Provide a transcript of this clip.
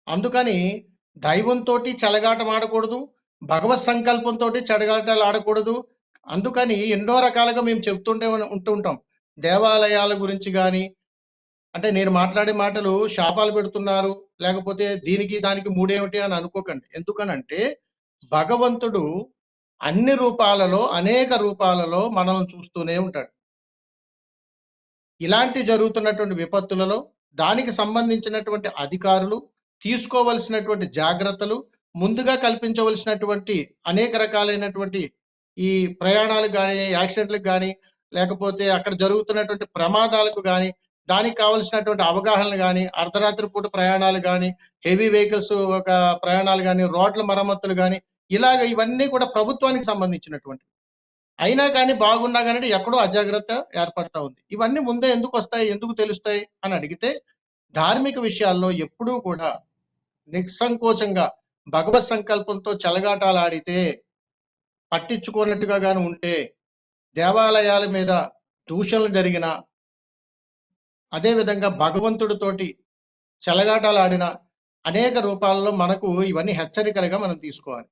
అందుకని దైవంతోటి చెలగాటం ఆడకూడదు. భగవత్ సంకల్పంతోటి చెలగాటాలు ఆడకూడదు. అందుకని ఎన్నో రకాలుగా మేము ఉంటూ ఉంటాం. దేవాలయాల గురించి గాని, అంటే నేను మాట్లాడే మాటలు శాపాలు పెడుతున్నారు, లేకపోతే దీనికి దానికి మూడేమిటి అని అనుకోకండి. ఎందుకనంటే భగవంతుడు అన్ని రూపాలలో, అనేక రూపాలలో మనల్ని చూస్తూనే ఉంటాడు. ఇలాంటి జరుగుతున్నటువంటి విపత్తులలో దానికి సంబంధించినటువంటి అధికారులు తీసుకోవలసినటువంటి జాగ్రత్తలు, ముందుగా కల్పించవలసినటువంటి అనేక రకాలైనటువంటి ఈ ప్రయాణాలకు గాని, యాక్సిడెంట్‌లకు గాని, లేకపోతే అక్కడ జరుగుతున్నటువంటి ప్రమాదాలకు గాని, దానికి కావాల్సినటువంటి అవగాహనలు గాని, అర్ధరాత్రి పూట ప్రయాణాలు గాని, హెవీ వెహికల్స్ ప్రయాణాలు గాని, రోడ్ల మరమ్మతులు గాని, ఇలాగ ఇవన్నీ కూడా ప్రభుత్వానికి సంబంధించినటువంటివి. అయినా కానీ బాగున్నా గాని ఎక్కడో అజాగ్రత్త ఏర్పడతా ఉంది. ఇవన్నీ ముందే ఎందుకొస్తాయి? ఎందుకు తెలుస్తాయి? అని అడిగితే, ధార్మిక విషయాల్లో ఎప్పుడూ కూడా నిస్సంకోచంగా భగవత్ సంకల్పంతో చెలగాటాలాడితే, పట్టించుకోనట్టుగా గాని ఉంటే, దేవాలయాల మీద దూషణలు జరిగినా, అదే విధంగా భగవంతుడితోటి చెలగాటాలాడిన అనేక రూపాల్లో మనకు ఇవన్నీ హెచ్చరికలుగా మనం తీసుకోవాలి.